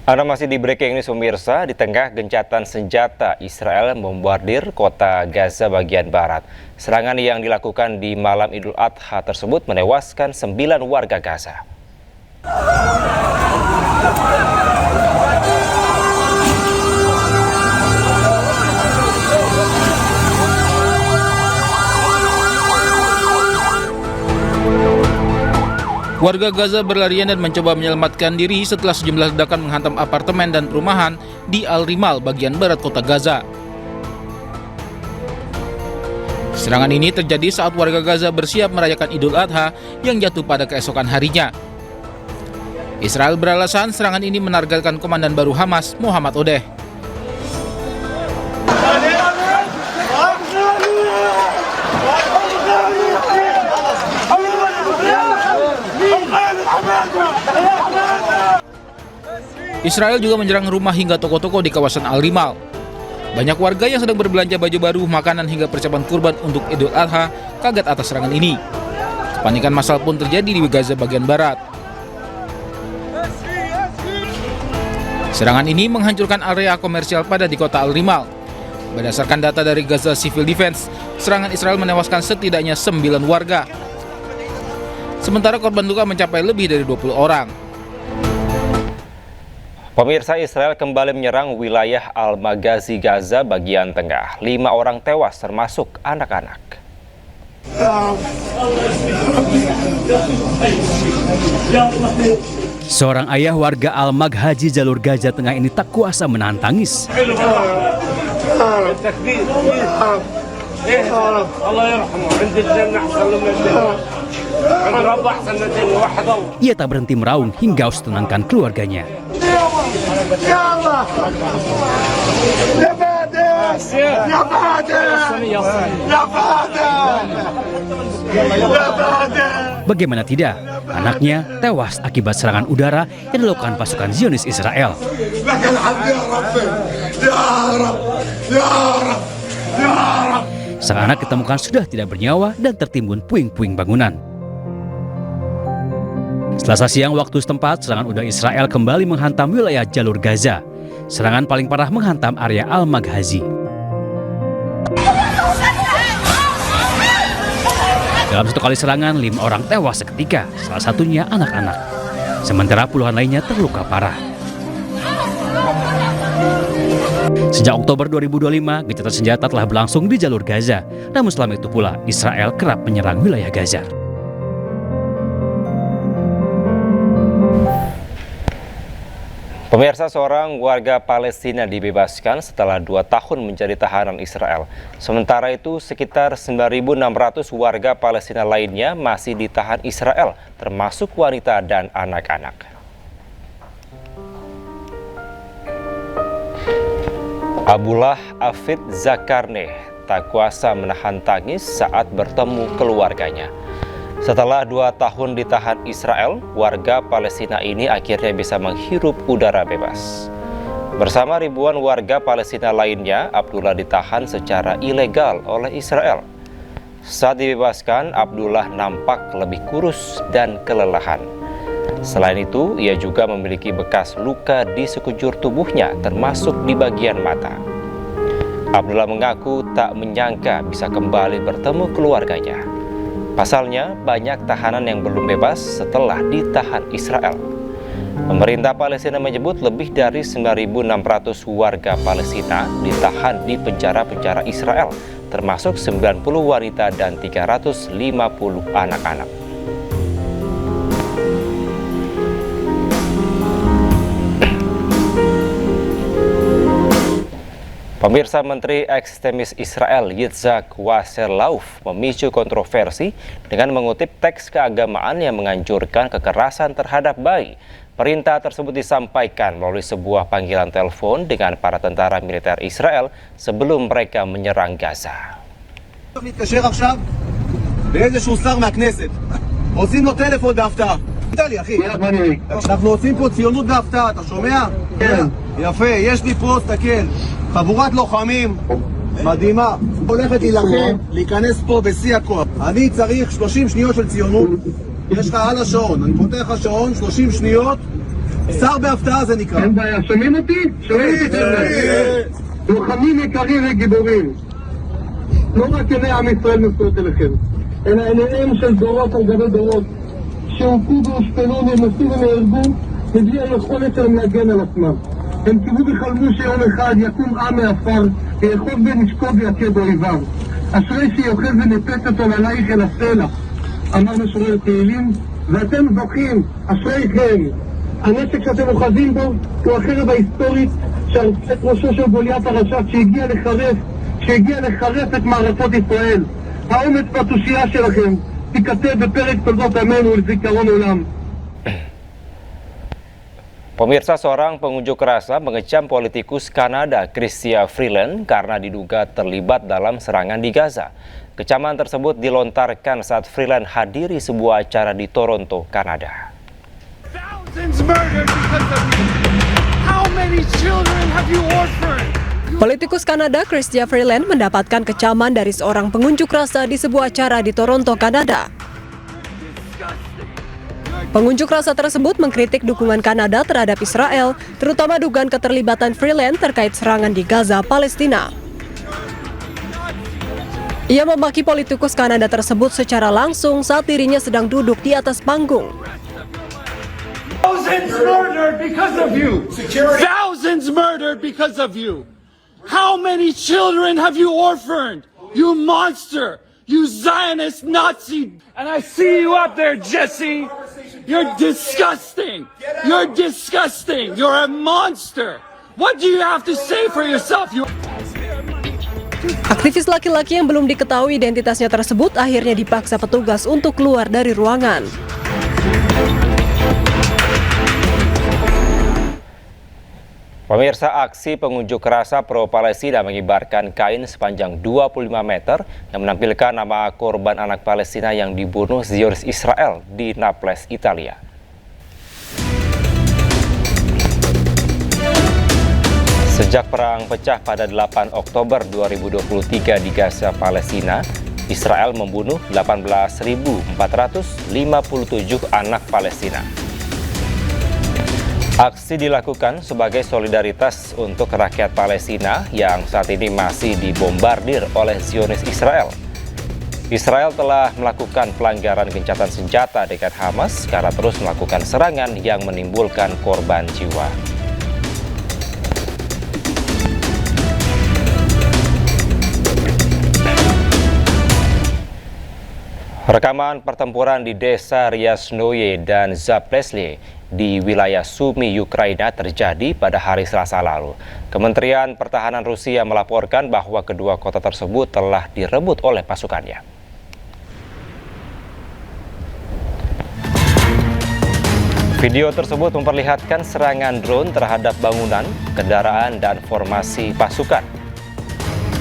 Anda masih di Breaking News pemirsa, di tengah gencatan senjata Israel membombardir kota Gaza bagian barat. Serangan yang dilakukan di malam Idul Adha tersebut menewaskan 9 warga Gaza. Warga Gaza berlarian dan mencoba menyelamatkan diri setelah sejumlah ledakan menghantam apartemen dan perumahan di Al-Rimal bagian barat kota Gaza. Serangan ini terjadi saat warga Gaza bersiap merayakan Idul Adha yang jatuh pada keesokan harinya. Israel beralasan serangan ini menargetkan komandan baru Hamas, Muhammad Odeh. Israel juga menyerang rumah hingga toko-toko di kawasan Al-Rimal. Banyak warga yang sedang berbelanja baju baru, makanan hingga persiapan kurban untuk Idul Adha kaget atas serangan ini. Kepanikan massal pun terjadi di Gaza bagian barat. Serangan ini menghancurkan area komersial padat di kota Al-Rimal. Berdasarkan data dari Gaza Civil Defense, serangan Israel menewaskan setidaknya 9 warga. Sementara korban luka mencapai lebih dari 20 orang. Pemirsa, Israel kembali menyerang wilayah Al-Maghazi Gaza bagian tengah. 5 orang tewas termasuk anak-anak. Seorang ayah warga Al-Maghazi jalur Gaza Tengah ini tak kuasa menahan tangis. Ia tak berhenti meraung hingga harus tenangkan keluarganya. Bagaimana tidak, anaknya tewas akibat serangan udara yang dilakukan pasukan Zionis Israel. Sang anak ditemukan sudah tidak bernyawa dan tertimbun puing-puing bangunan. Selasa siang waktu setempat, serangan udara Israel kembali menghantam wilayah jalur Gaza. Serangan paling parah menghantam area Al-Maghazi. Dalam satu kali serangan, 5 orang tewas seketika, salah satunya anak-anak. Sementara puluhan lainnya terluka parah. Sejak Oktober 2025, gencatan senjata telah berlangsung di jalur Gaza. Namun selama itu pula, Israel kerap menyerang wilayah Gaza. Pemirsa, seorang warga Palestina dibebaskan setelah 2 tahun menjadi tahanan Israel. Sementara itu, sekitar 9.600 warga Palestina lainnya masih ditahan Israel, termasuk wanita dan anak-anak. Abdullah Afid Zakarneh tak kuasa menahan tangis saat bertemu keluarganya. Setelah 2 tahun ditahan Israel, warga Palestina ini akhirnya bisa menghirup udara bebas. Bersama ribuan warga Palestina lainnya, Abdullah ditahan secara ilegal oleh Israel. Saat dibebaskan, Abdullah nampak lebih kurus dan kelelahan. Selain itu, ia juga memiliki bekas luka di sekujur tubuhnya, termasuk di bagian mata. Abdullah mengaku tak menyangka bisa kembali bertemu keluarganya. Pasalnya, banyak tahanan yang belum bebas setelah ditahan Israel. Pemerintah Palestina menyebut lebih dari 9.600 warga Palestina ditahan di penjara-penjara Israel, termasuk 90 wanita dan 350 anak-anak. Pemirsa, Menteri Ekstremis Israel Yitzhak Wasserlauf memicu kontroversi dengan mengutip teks keagamaan yang menganjurkan kekerasan terhadap bayi. Perintah tersebut disampaikan melalui sebuah panggilan telepon dengan para tentara militer Israel sebelum mereka menyerang Gaza. אנחנו עושים פה ציונות בהפתעה, אתה שומע? כן. יפה, יש לי פה, תסתכל, חבורת לוחמים מדהימה, הולכת להילחם, להיכנס פה בשיא הכוח. אני צריך 30 שניות של ציונות, יש לך על השעון, אני פותח השעון, 30 שניות, שר בהפתעה זה נקרא. אין בעיה, שומעים אותי? שומעים אותי. לוחמים יקרים וגיבורים. לא רק עיני עם ישראל נשואות אליכם, אלא עיניהם של דורות על גבי דורות, שהוכו והושפלו, נרמסו ונהרגו, מבלי היכולת שלהם להגן על עצמם. הם קיוו וחלמו שיום אחד יקום עם מעפר, ויאחוז בנשקו ויכה באויביו. אשרי שיוחז ונפץ אותו עלייך אל הסלע, אמר משורר תהילים, ואתם זוכים, אשריכם. הנשק שאתם אוחזים בו הוא החרב ההיסטורית שערפה את ראשו של גוליית הרשע שהגיע לחרף את מערכות ישראל. האומץ והתושייה שלכם תיכתב בפרק תולדות עמנו לזיכרון עולם. Pemirsa, seorang pengunjuk rasa mengecam politikus Kanada Chrystia Freeland karena diduga terlibat dalam serangan di Gaza. Kecaman tersebut dilontarkan saat Freeland hadiri sebuah acara di Toronto, Kanada. Thousands murdered because of you. How many children have you orphaned? Politikus Kanada Chrystia Freeland mendapatkan kecaman dari seorang pengunjuk rasa di sebuah acara di Toronto, Kanada. Pengunjuk rasa tersebut mengkritik dukungan Kanada terhadap Israel, terutama dugaan keterlibatan Freeland terkait serangan di Gaza, Palestina. Ia memaki politikus Kanada tersebut secara langsung saat dirinya sedang duduk di atas panggung. Thousands murdered because of you. Thousands murdered because of you. How many children have you orphaned? You monster! You Zionist Nazi! And I see you up there, Jesse! You're disgusting! You're disgusting! You're a monster! What do you have to say for yourself? Aktivis laki-laki yang belum diketahui identitasnya tersebut akhirnya dipaksa petugas untuk keluar dari ruangan. Pemirsa, aksi pengunjuk rasa pro-Palestina mengibarkan kain sepanjang 25 meter yang menampilkan nama korban anak Palestina yang dibunuh Zionis Israel di Naples, Italia. Sejak perang pecah pada 8 Oktober 2023 di Gaza, Palestina, Israel membunuh 18.457 anak Palestina. Aksi dilakukan sebagai solidaritas untuk rakyat Palestina yang saat ini masih dibombardir oleh Zionis Israel. Israel telah melakukan pelanggaran gencatan senjata dengan Hamas karena terus melakukan serangan yang menimbulkan korban jiwa. Rekaman pertempuran di desa Ryaznoye dan Zaplesye di wilayah Sumy, Ukraina terjadi pada hari Selasa lalu. Kementerian Pertahanan Rusia melaporkan bahwa kedua kota tersebut telah direbut oleh pasukannya. Video tersebut memperlihatkan serangan drone terhadap bangunan, kendaraan, dan formasi pasukan.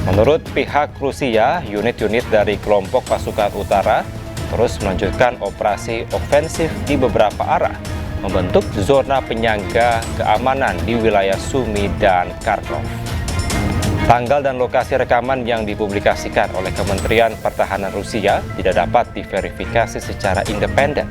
Menurut pihak Rusia, unit-unit dari kelompok pasukan utara terus melanjutkan operasi ofensif di beberapa arah, membentuk zona penyangga keamanan di wilayah Sumy dan Kharkov. Tanggal dan lokasi rekaman yang dipublikasikan oleh Kementerian Pertahanan Rusia tidak dapat diverifikasi secara independen.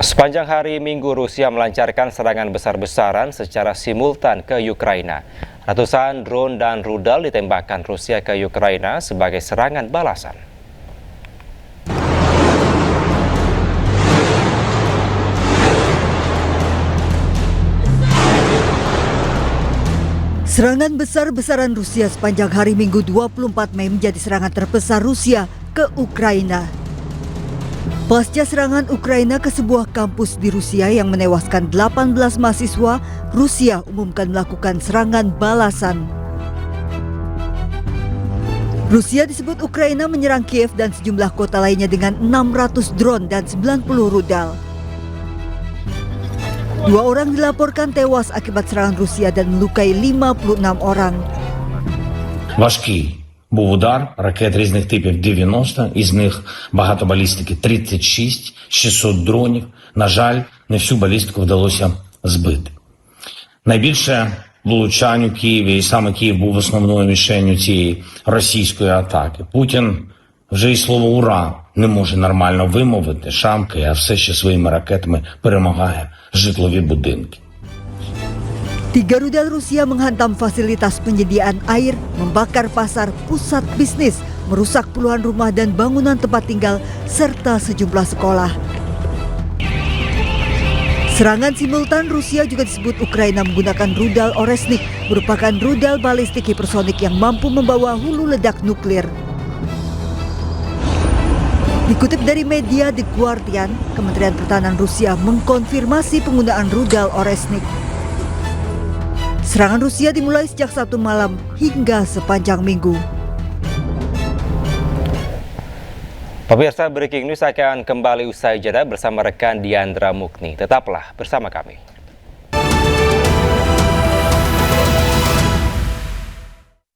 Sepanjang hari Minggu, Rusia melancarkan serangan besar-besaran secara simultan ke Ukraina. Ratusan drone dan rudal ditembakkan Rusia ke Ukraina sebagai serangan balasan. Serangan besar-besaran Rusia sepanjang hari Minggu 24 Mei menjadi serangan terbesar Rusia ke Ukraina. Pasca serangan Ukraina ke sebuah kampus di Rusia yang menewaskan 18 mahasiswa, Rusia umumkan melakukan serangan balasan. Rusia disebut Ukraina menyerang Kiev dan sejumlah kota lainnya dengan 600 drone dan 90 rudal. 2 orang dilaporkan tewas akibat serangan Rusia dan melukai 56 orang. Важкий був удар ракет різних типів 90, із них багато балістики 36, 600 дронів. На жаль, не всю балістику вдалося збити. Найбільше влучань у Києві, і саме Київ був основною мішенью цієї російської атаки. Путін вже і слово «ура» не може нормально вимовити, шамкає, а все ще своїми ракетами перемагає житлові будинки. 3 rudal Rusia menghantam fasilitas penyediaan air, membakar pasar, pusat bisnis, merusak puluhan rumah dan bangunan tempat tinggal, serta sejumlah sekolah. Serangan simultan Rusia juga disebut Ukraina menggunakan rudal Oresnik, merupakan rudal balistik hipersonik yang mampu membawa hulu ledak nuklir. Dikutip dari media The Guardian, Kementerian Pertahanan Rusia mengkonfirmasi penggunaan rudal Oresnik. Serangan Rusia dimulai sejak Sabtu malam hingga sepanjang minggu. Pemirsa, Breaking News akan kembali usai jeda bersama rekan Diandra Mukni. Tetaplah bersama kami.